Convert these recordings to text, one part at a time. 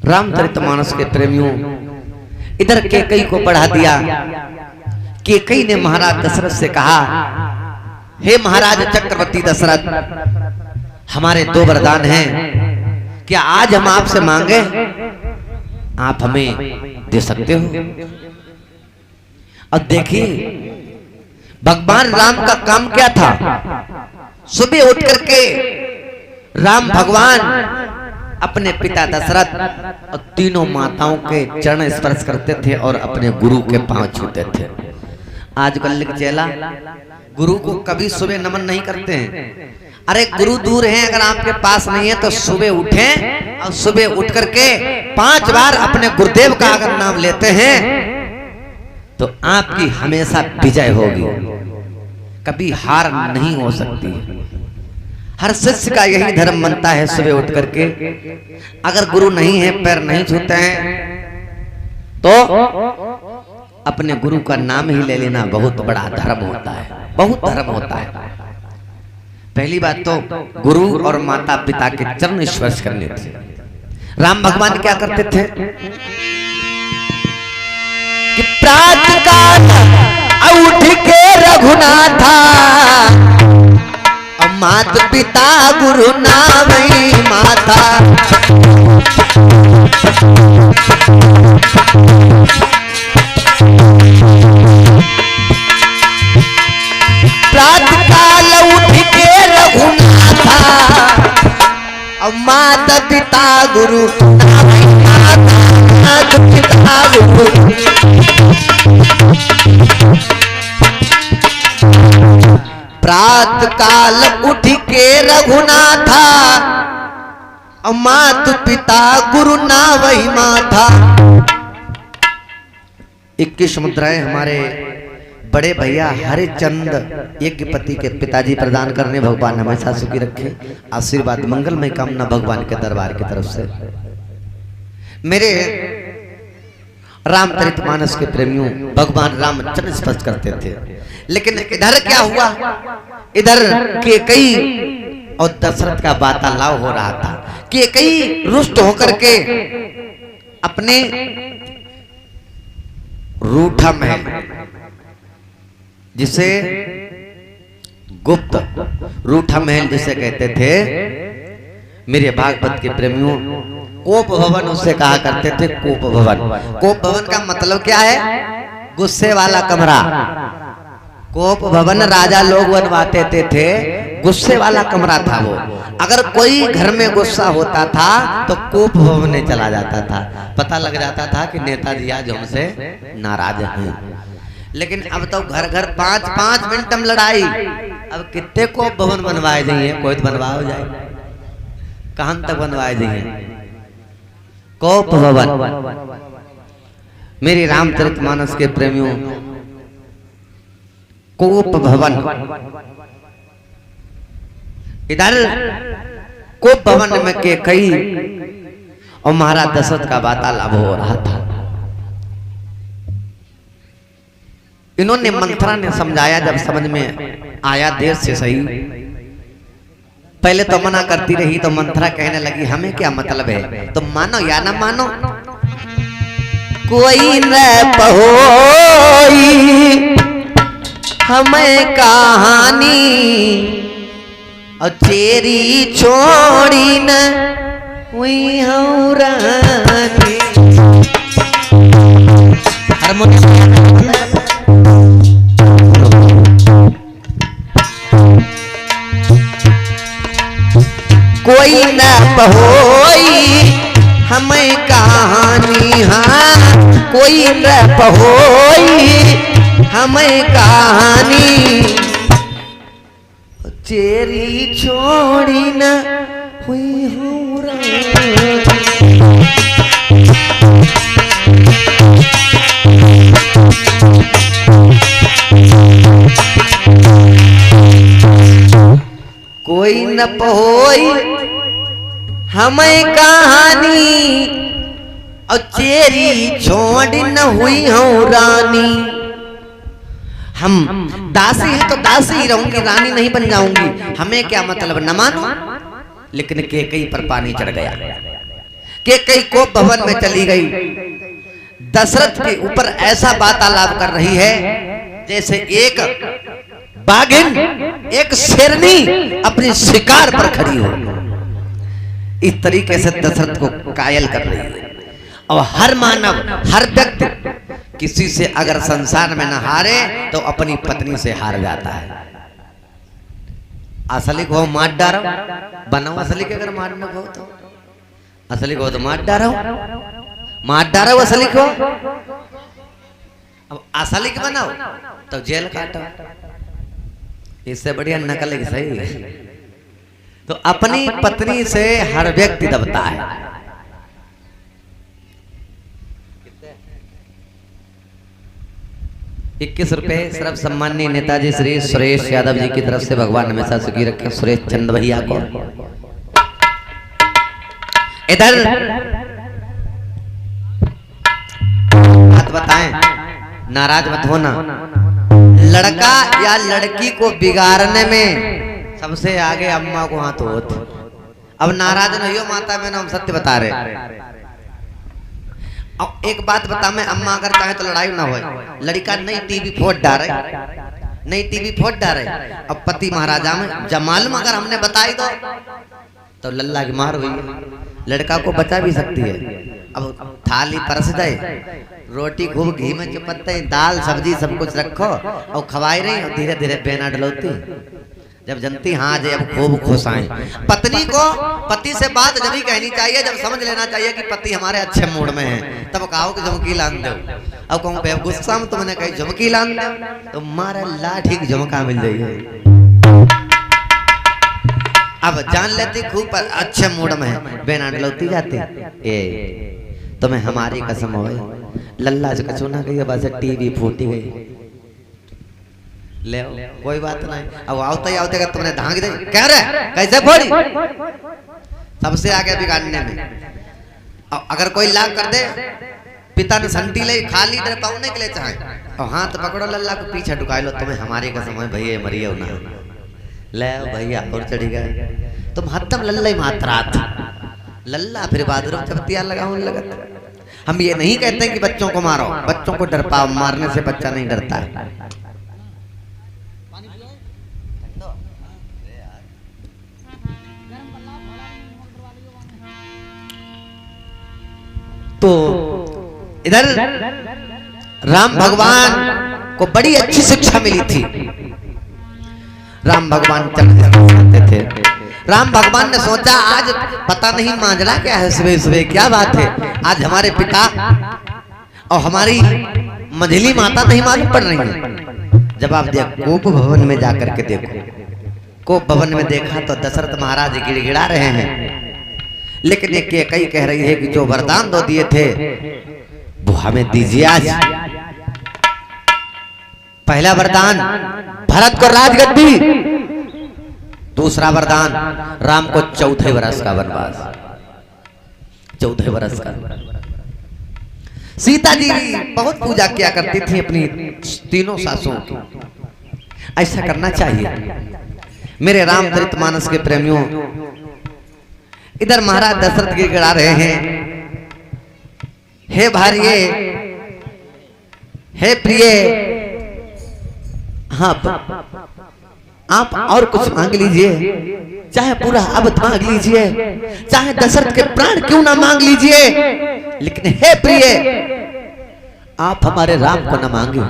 रामचरितमानस के प्रेमियों, इधर कैकई को बढ़ा दिया। कैकई ने महाराज दशरथ से कहा, हे महाराज चक्रवर्ती दशरथ, हमारे दो वरदान हैं, क्या आज हम आपसे मांगे आप हमें दे सकते हो? अब देखिए भगवान राम का काम क्या था। सुबह उठ करके राम भगवान अपने पिता दशरथ और तीनों माताओं के चरण स्पर्श करते थे और अपने गुरु के पांव छूते थे। आजकल के चेला गुरु को कभी सुबह नमन नहीं करते हैं। अरे गुरु दूर हैं, अगर आपके पास नहीं है तो सुबह उठें और सुबह उठ करके 5 बार अपने गुरुदेव का अगर नाम लेते हैं तो आपकी हमेशा विजय होगी, कभी हार नहीं हो सकती। हर शिष्य का यही धर्म बनता है, सुबह उठ करके अगर गुरु नहीं है, पैर नहीं छूते हैं, तो अपने गुरु का नाम ही ले लेना बहुत बड़ा धर्म होता है, बहुत धर्म होता है। पहली बात तो गुरु और माता पिता के चरण स्पर्श करने थे। राम भगवान क्या करते थे कि प्रातः काल उठ के रघुनाथा, मात पिता गुरु नामई माता। प्रातः काल उठ के रघुनाथा, माता पिता गुरु नामई माता, माता पिता गुरु। प्रातः काल उठ के रघुनाथा, मात पिता गुरु ना वही माथा। 21 मुद्राएं हमारे बड़े भैया हरिचंद यज्ञपति के पिताजी प्रदान करने, भगवान हमेशा सुखी रखे, आशीर्वाद मंगलमय कामना भगवान के दरबार की तरफ से। मेरे रामचरितमानस के प्रेमियों, भगवान राम चरण स्पर्श करते थे, लेकिन इधर क्या हुआ, इधर कैकई और दशरथ का वार्तालाप हो रहा था। कैकई रुष्ट होकर के अपने रूठा महल, जिसे गुप्त रूठा महल जिसे कहते थे, मेरे भागवत के प्रेमियों, कोप भवन उसे कहा करते थे। कोप भवन, कोप भवन का मतलब क्या है? गुस्से वाला कमरा। कोप भवन राजा लोग बनवाते थे, गुस्से वाला कमरा था वो। अगर कोई घर में गुस्सा होता था तो कोप भवन में चला जाता था, पता लग जाता था कि नेताजी आज हमसे नाराज हैं। लेकिन अब तो घर घर 5-5 मिनट में लड़ाई। अब कितने कोप भवन बनवाए जाइए, कोई तो बनवाओ जाए, कहां तक बनवाए जाइए कोप भवन। मेरे रामचरितमानस के प्रेमियों, कोप भवन, इधर कोप भवन में कैकई और महाराज दशरथ का वार्तालाप हो रहा था। इन्होंने मंथरा ने समझाया, जब समझ में आया देर से सही, पहले तो मना करती रही, तो मंथरा कहने लगी हमें क्या मतलब है, तो मानो या ना मानो, कोई न पहोई हमें कहानी, और चेरी छोड़ी न हुई हूँ रानी। कोई न पहोई हमें कहानी, हाँ कोई न पहोई हमें कहानी, चेरी छोड़ी न हुई हूँ रानी। कोई न पहोई हमें कहानी, और चेरी छोड़ न हुई हूँ रानी। हम दासी हैं तो दासी ही रहूंगी, रानी नहीं बन जाऊंगी, हमें क्या मतलब, न मानो। लेकिन कैकई पर पानी चढ़ गया। कि कई को भवन में चली गई, दशरथ के ऊपर ऐसा वार्तालाप कर रही है जैसे एक बाघिन एक शेरनी अपने शिकार पर खड़ी हो। इस तरीके से दशरथ को कायल कर रही है। और हर मानव, हर व्यक्ति किसी से अगर संसार में न हारे तो अपनी पत्नी से हार जाता है। असली को मार डारो, बनाओ असली के, अगर मारना हो तो असली को तो मार डारो, मार डारो असली को। अब असली के बनाओ तो जेल काटो, इससे बढ़िया नकल ही सही है। तो अपनी पत्नी से हर व्यक्ति दबता है। 21 रुपए सिर्फ सम्माननीय नेताजी श्री सुरेश यादव जी की तरफ से, भगवान हमेशा सुखी रखे सुरेश चंद भैया को। इधर बात बताएं, नाराज मत होना। लड़का या लड़की को बिगाड़ने में सबसे आगे अम्मा को हाथ होत। अब नाराज नहीं हो माता, मैंने हम सत्य बता रहे। अब एक बात बता, मैं अम्मा अगर चाहे तो लड़ाई ना हो, लड़का नई टीवी फोड़ डाले, नई टीवी फोड़ डाले। अब पति महाराजा में जमाल में अगर हमने बताई तो लल्ला की मार हुई। लड़का को बचा भी सकती है। अब थाली परस जाए, रोटी खूब घी में चिपकते, दाल सब्जी सब कुछ रखो और खवाई रही, और धीरे धीरे बेना डलोती। जब जनती हाँ जे अब खूब खुश आए। पत्नी को पति से बात जब ही कहनी चाहिए जब समझ लेना चाहिए कि पति हमारे अच्छे मूड में है, तब कहो कि झुमकी लान दो। अब कहूँ पे गुस्सा में तुमने कही झुमकी लान दो तो मारा लाठी की झुमका मिल जाइए। अब जान लेती खूब अच्छे मूड में है, बेना डलौती जाती। ए तुम्हें हमारी कसम हो, लल्ला से कछू ना गई, बस टीवी फूटी गई। ले कोई बात नहीं। अब आवते आवते का तुमने धांग दे, कह रहे कैसे फोड़ी, सबसे आगे बिगाड़ने में। अगर कोई लाग कर दे, पिता ने संटी ले खाली इधर पाउने के लिए चाहे और हाथ पकड़ो लल्ला को पीछे ढुका लो, तुम्हें हमारी कसम है भैया मरिए ना। ले भैया और चढ़ी गए तुम हत्तम लल्ला ही मातरात लल्ला, फिर बादरों चपतिया लगाओ लगत। हम ये नहीं कहते कि बच्चों को मारो, बच्चों को डर पाओ, मारने से बच्चा नहीं डरता है। तो इधर राम भगवान को बड़ी अच्छी शिक्षा मिली थी। राम भगवान चलते थे। राम भगवान ने सोचा आज पता नहीं मांझला क्या है, सुबह सुबह क्या बात है, आज हमारे पिता और हमारी मंझली माता नहीं मालूम पड़ रही है। जब आप देखो कोप भवन में जाकर के देखो, कोप भवन में देखा तो दशरथ महाराज गिड़गिड़ा रहे हैं, लेकिन एक कई कह रही है कि जो वरदान दो दिए थे वो हमें दीजिए आज। पहला वरदान भरत को राजगद्दी, दूसरा वरदान राम को 14 वर्ष का वनवास, 14 वर्ष का। सीता जी बहुत पूजा किया करती थी अपनी तीनों सासों की। ऐसा करना चाहिए मेरे रामचरितमानस के प्रेमियों। इधर महाराज दशरथ गिड़गिड़ा रहे हैं, हे भार्ये, हे प्रिय, हाँ आप और कुछ मांग लीजिए, चाहे पूरा अवध मांग लीजिए, चाहे दशरथ के प्राण क्यों ना मांग लीजिए, लेकिन हे प्रिय आप हमारे राम को ना मांगे,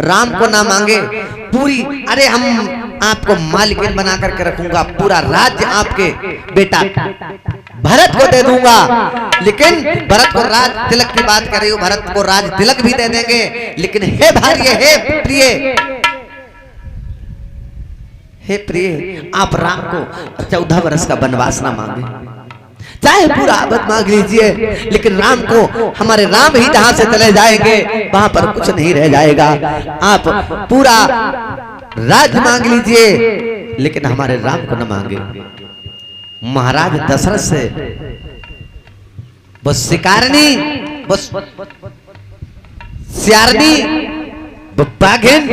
राम को ना मांगे। पूरी अरे हम आपको मालिकिन बना करके रखूंगा, पूरा राज्य आपके बेटा भरत को दे दूंगा। लेकिन भरत को राज तिलक की बात कर रही हूं, भरत को राज तिलक भी दे देंगे, लेकिन हे भार्य, हे प्रिय, हे प्रिय आप राम को 14 वर्ष का वनवास ना मांगे, चाहे पूरा अवध मांग लीजिए, लेकिन राम को, हमारे राम ही जहां से चले जाएंगे वहां पर कुछ नहीं रह जाएगा। आप पूरा राज मांग लीजिए, लेकिन हमारे राम को न मांगे। महाराज दशरथ से वो शिकारनी, वो सियारनी, वो बाघिन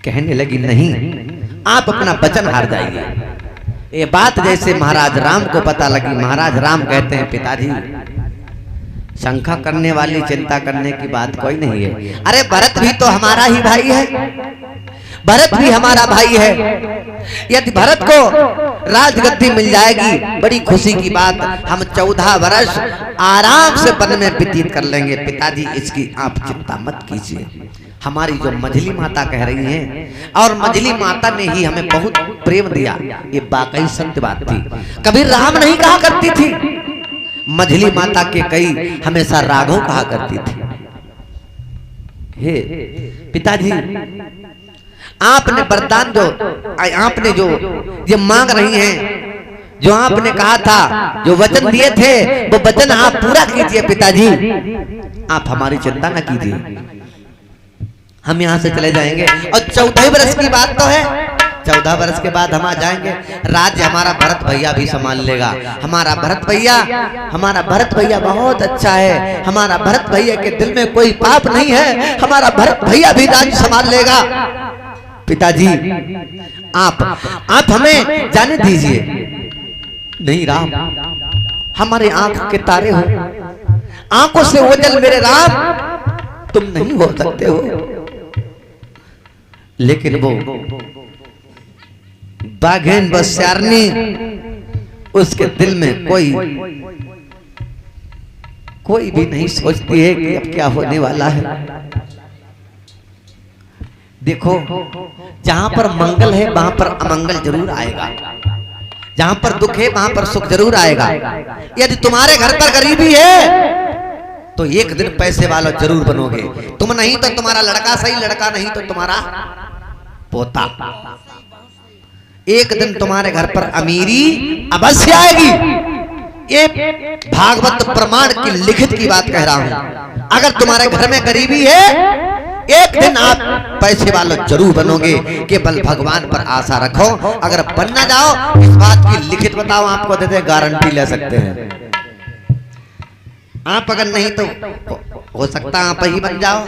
कहने लगी नहीं, आप अपना वचन हार जाएंगे। ये बात जैसे महाराज राम को पता लगी, महाराज राम कहते हैं पिताजी शंका करने वाली चिंता करने की बात कोई नहीं है। अरे भरत भी तो हमारा ही भाई है, भरत भी हमारा भाई है। यदि भरत को राजगद्दी मिल जाएगी बड़ी खुशी की बात, हम 14 वर्ष आराम से वन में व्यतीत कर लेंगे। पिताजी इसकी आप चिंता मत कीजिए। हमारी जो मझली माता कह रही हैं, और मझली माता ने ही हमें बहुत प्रेम दिया, ये वाकई सत्य बात थी। कभी राम नहीं कहा करती थी, मझली माता के कई हमेशा राघव कहा करती थी। हे पिताजी आपने वरदान जो आपने जो ये मांग रही हैं, जो आपने कहा था, जो वचन दिए थे, वो वचन आप पूरा कीजिए पिताजी। आप हमारी चिंता न कीजिए, हम यहाँ से चले जाएंगे। और 14 वर्ष की बात तो है, 14 वर्ष के बाद हम आ जाएंगे। राज्य हमारा भरत भैया भी संभाल लेगा। हमारा भरत भैया बहुत अच्छा है। हमारा भरत भैया के दिल में कोई पाप नहीं है। हमारा भरत भैया भी राज्य संभाल लेगा। पिताजी आप हमें जाने दीजिए। नहीं राम, हमारे आंख के तारे हो, आंखों से ओझल मेरे राम तुम नहीं हो सकते हो। लेकिन वो बाघेन बस्यारनी, उसके दिल में कोई भी नहीं सोचती है कि अब क्या होने वाला है। देखो जहां पर मंगल है वहां पर अमंगल जरूर आएगा, जहां पर दुख है वहां पर सुख जरूर आएगा। यदि तुम्हारे घर पर गरीबी है तो एक दिन पैसे वाला जरूर बनोगे। तुम नहीं तो तुम्हारा लड़का सही, लड़का नहीं तो तुम्हारा पोता। एक दिन तुम्हारे घर पर अमीरी अवश्य आएगी। ये भागवत प्रमाण की लिखित की बात कह रहा हूं। अगर तुम्हारे घर में गरीबी है, एक दिन आप पैसे वालों जरूर बनोगे। केवल भगवान पर आशा रखो। अगर बन ना जाओ, इस बात की लिखित बताओ, आपको देते गारंटी ले सकते हैं। आप अगर नहीं तो हो सकता आप ही बन जाओ,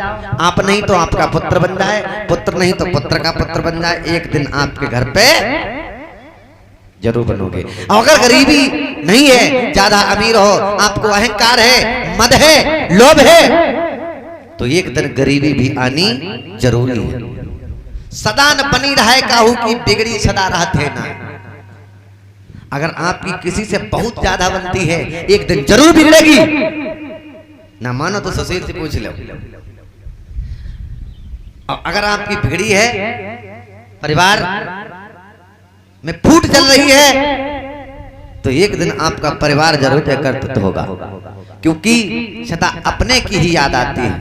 आप नहीं तो आपका पुत्र बन जाए, पुत्र नहीं तो पुत्र का पुत्र बन जाए। एक दिन आपके घर पे जरूर बनोगे। और अगर गरीबी नहीं है, ज्यादा अमीर हो, आपको अहंकार है, मद है, लोभ है, तो एक दिन गरीबी भी आनी जरूरी है। सदा न बनी रहे काहू की बिगड़ी सदा रहते ना। अगर आपकी किसी से बहुत ज्यादा बनती है, एक दिन जरूर बिगड़ेगी। ना मानो तो सुशील से पूछ लो। अगर आपकी बिगड़ी है, परिवार में फूट चल रही है, तो एक दिन आपका परिवार जरूर कर्तव्य होगा, क्योंकि सदा अपने की ही याद आती है।